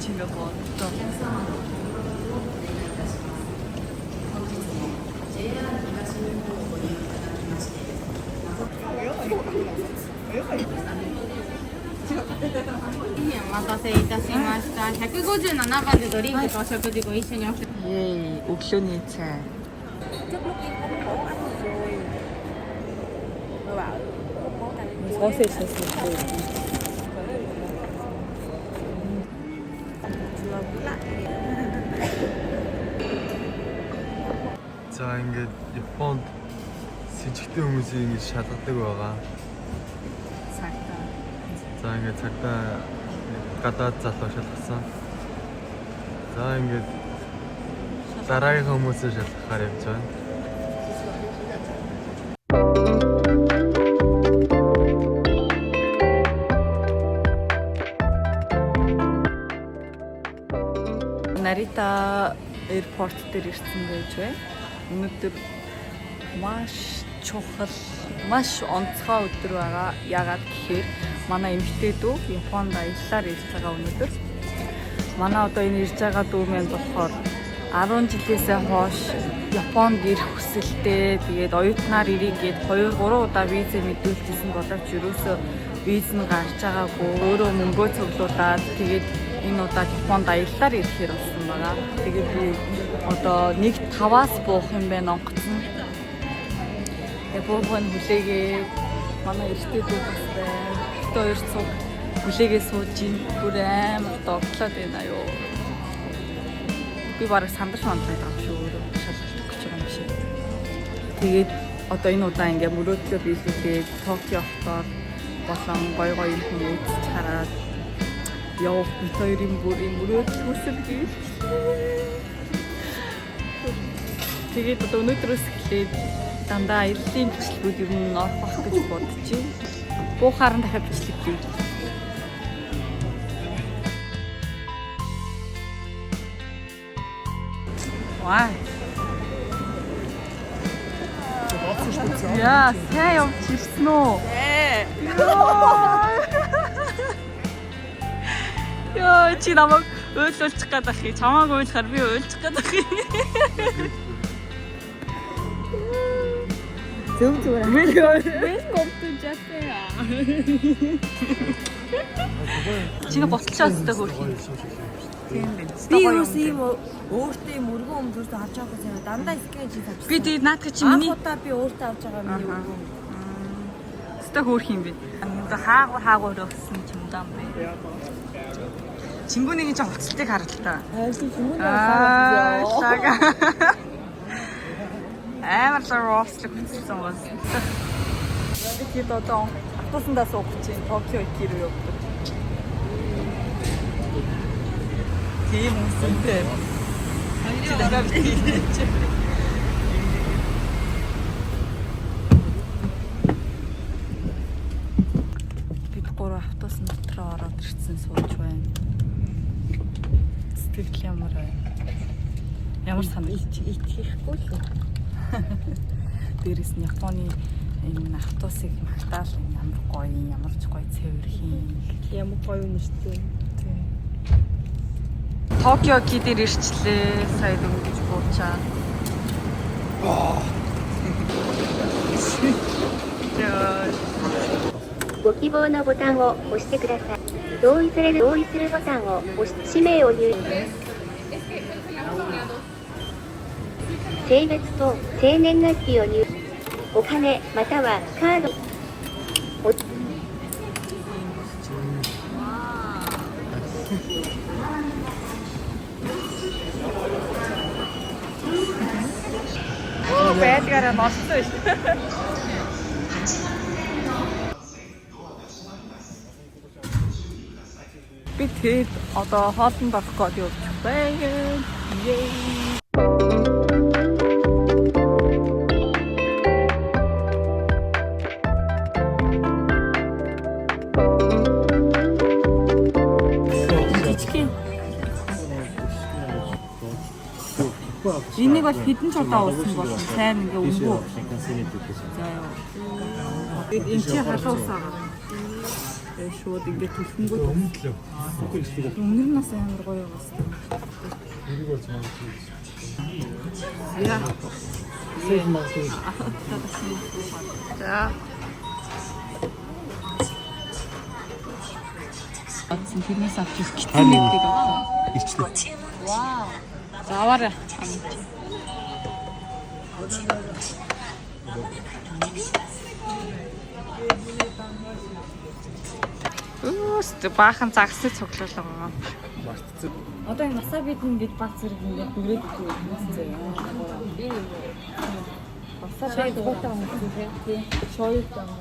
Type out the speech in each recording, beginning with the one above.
지금 뭐お待たせいたしました。157番でドリンクとお食事ご一緒におく。 예, 옥션이 차. За ингээд Японд с жигтэй хүмүүсийг ингэж шалгадаг байгаа. За ингээд цагтаа гадаад залуу шалгасан. За ингээд дараагийн хүмүүсээ шалгахаар явж байна. 나리타 에어포트 дээр ирсэн байж байна. Өнөөдөр маш чухал, маш онцгой өдөр байгаа. Яагаад гэхээр манай эмэгтэй дүү Японд аяллаар ирж байгаа өнөөдөр. Манай одоо энэ ирж байгаа дүү маань болохоор 10 жилээсээ хойш Японд ирэх хүсэлтэй. Тэгээд оюутнаар ирэх гээд 2-3 удаа виз мэдүүлжсэн боловч юусоо виз нь гарч байгаагүй. Өөрөө мөнгөө цуглуулад тэгээд энэ удаа Японд аяллаар ирэхээр болсон байгаа. Тэгээд би одоо 1-5-аас буух юм байна онгоцсон. Японд хүлээгээ манай эртний дүү бас байна. Хоёр цуг хүлээгээ сууж ин бүр амар догтлоод байна юу. Би бараг сандарч манддаг юм шүү өөрөө шалгалт өгч байгаа юм шиг. Тэгээд одоо энэ удаа ингээ мөрөөдлөө биелүүлээд Токио хотоор болон гой юм хүмүүс хараад явах бид хоёрын бүрийн мөрөөдөл хүсэл гээл. Тэгээд одоо өнөөдрөөс эхлээд дандаа аяллаа бичлэгүүд ер нь орох гэж бодож байна. Буухаар нь дахиад бичлэг бий. Вау. Яа, сайн явж ирсэн үү? Яа, чи намайг уйлуулчих гэдэг хий. Чамааг уйлахаар би уйлчих гэдэг хий. Welcome to Japan. Чиний боцолчоостой хөрх юм. Би юус ийм өөртөө юм өргөн өмдөртөө авч байгаа юм дандаа скетч хийж авчихсан. Би тэгээд наадах чи миний удаа би өөртөө авч байгаа миний өргөн. Өстой хөрх юм бэ. Одоо хаагуур өгсөн юм даа бэ. Чингүнийг ч уцалтыг харалтаа. Сага. Амар рослог хүссэн бас. Тэгээд одоо автобусандаа суух чинь Токио их рүү явдаг. Тийм үсэнтэй. Чи дахиад хийж. Бид гурав автобусын дотроо ороод ирсэн сууж байна. Сэтгэл ямар байна? Ямар санагдаж итгэхгүй л. Дээрээс нь Японы энэ автобусыг магтаал ямар гоё, ямар ч гоё цэвэрхэн. Ямар гоё юм шүү дээ. Токио кидэр ирчлээ. Сая дөнгөж буучаа.ご希望のボタンを押してください。同意するボタンを押し氏名を入力。性別と生年月日を入力。お金またはカード。Байдгаараа болсон шүү дээ. Би тэгээд одоо хоолнд орох гээд явчих байна. Энийг бол хэдэн ч удаа уусан бол сайн ингээ өнгөө. За яа. Бид энэ чи халуусаа. Тэгээ шууд ингээд төлхөнгөө өнөр нас амар гоё байсан. Тэрийг бол цаана. Яа. Сейф магадгүй. За. Атсан тэрнээс авч гитсэн мэддэг аа. Ичлээ. Вау. За аваарай. Үст баахан загсыг цуглуулга байгаа. Мартцсан. Одоо энэ насаа бид ингээд баг зэрэг ингээд бүрээд үзсэн. Би насаа бид гоотаа үзсэн тийм шоуд байгаа.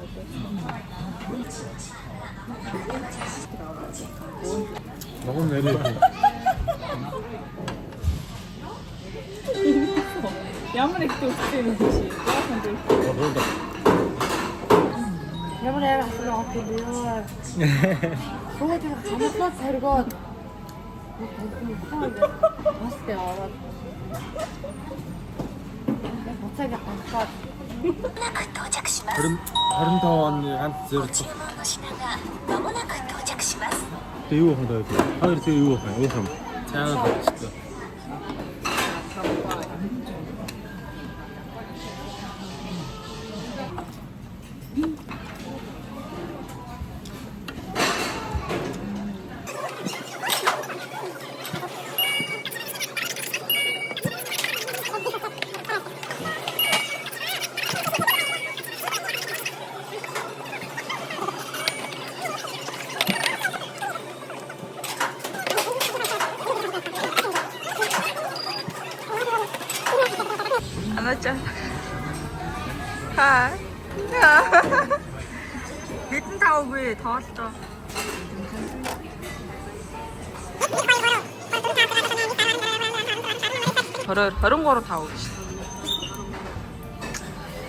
Ногоон нэрээ. Ямар их төвчтэй юм чи. Ямар яа асуу авах юм бэ? Бүгд хамтлаад саргоод бас тэ ороод. Буцаага хамтлаад 25 оны ганц зэрэг. Тэ юу хандаа вэ? Хоёр тэ юу хаа? Юу хам? Цаана болчихлоо. Анажа. Хай. Хэдэн тав үгүй тоолдоо. Хороор 23 тав гэж.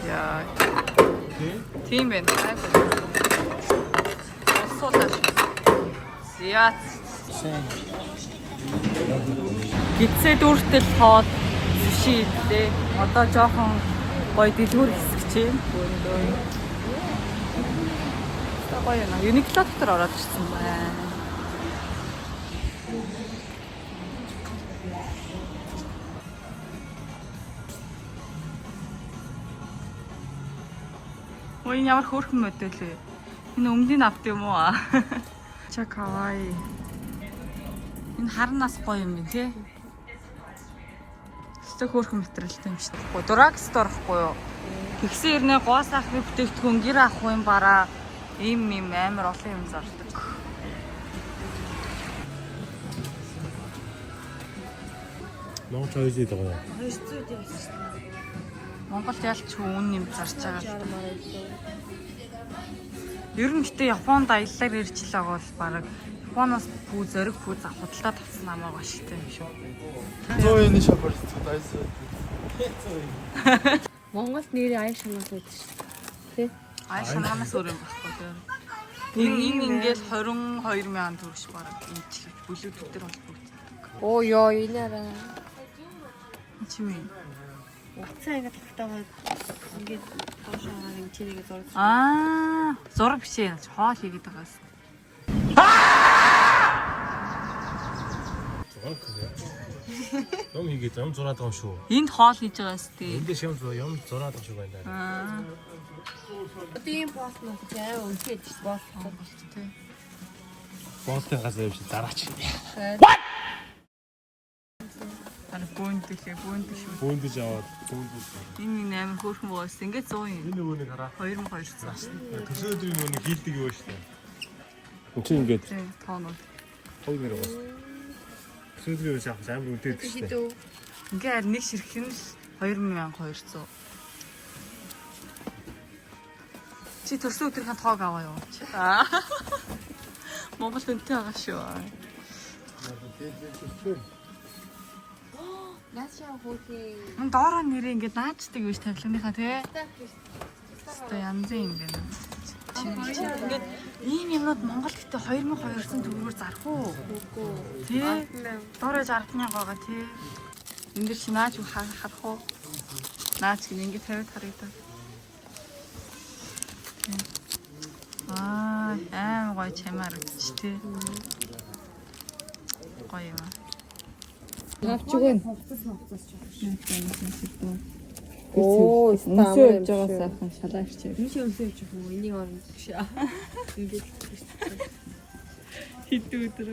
Яа. Тийм байна. Суулаш. Яа. Гитсээ дүүртэл хоол шийдээ. Одоо жоохон гоё дэлгүүр хэсэгчээ. Гоё нэ. Uniqlo дотор ороод ирсэн байна. Ой ямар хөөрхөн модель вэ? Энэ өмнөний авт юм уу? Ча кавай. Энэ харанаас гоё юм бэ тий? Хөөрхөн материалтай юм шүү дээ. Drugstore ахгүй юу? Тэгсэн ирнэ гоо сахны бүтээгдэхүүн гэр авах юм бараа ийм амар олон юм зардаг. Монгол хойзээд байгаа. Монголд ялч үн юм зарж байгаа. Ер нь гэтээ Японд аяллаар ирж л байгаа бол бараг Японоос пүү зориг пүү зах худалдаа тавсан намайг ашигтай юм шүү. Зооны шопер тайс. Монголд нэрээ аяа шанаас байдаг шүү. Тэ? Аяа шанаас өөр юм байхгүй тийм. Энэ ингээл 22,000 төгрөг бараг энэ чих бүлэг дотор бол бүгд. Оо ёо инаараа. Чимээ. Уцаа ингэ тавтаагаад ингээд доошоо нэг чинийгээ зураг. Аа, зураг биш ээ. Хоол хийгээд байгаас. Юм хийгээд юм зураад байгаа юм шүү. Энд хоол хийж байгаа сте. Эндээс юм зураад байгаа шүү байна. Аа. Тийм пост нь заяа үнэхээр пост Тэ. Бостой газар юм шиг зараач. Ана бүүндээ. Бүүндэж аваад бүүндэж. Энэ амар хөөрхөн байгаас ингээд 100 юм. Энэ нөгөө нэг хараа. 2200. Төсөөдрийн нөгөө нэг хийлдэг юу шүү дээ. Энд чинь ингээд Тэ, тооноо. хог нэр бас. Төсөөдрийн үеч авах амар үнэтэй шүү дээ. Ингээд нэг ширхэг нь л 2200. Чи төрсөн өдрийн тоог аваа юу? Аа. Монгол үнэтэй байгаа шүү. Яачаа хөөе. Ан доороо нэрээ ингээд наачдаг биш тавилганыхаа тий. Тэ янзын юм байна. Ингээд ийм юмнууд Монгол гэтээ 2200 төгрөгөөр зарах уу? Үгүй. Тий. Доороо 60,000 байгаа тий. Энд дэр чи наач харах уу? Наач гин ингээд тавиад харагдав. Аа, Аим гоё чамаар өгч тий. Гоё юм. Авчгүй. Оо, өсөө явж байгаа сайхан шалаарч. Миши өсөө явж байгаа юм. Энийг орно гэж. Ингээд Хэдэн өдөр.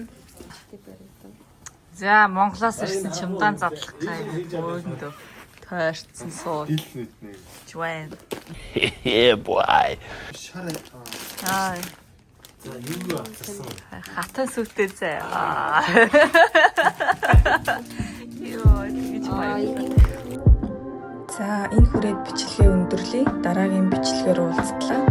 За, Монголоос ирсэн чимдаан задлах гай. Өөндөө тойрцсон суу. Ил нүднээ. Жвэн. Yeah, boy. Шараа. Аа. За юу авчихсан? Хатан сүтээ зэ. Йоо, гэж байна. За, энэ хүрээд бичлэгээ өндөрлөе. Дараагийн бичлэгээр уулзтлаа.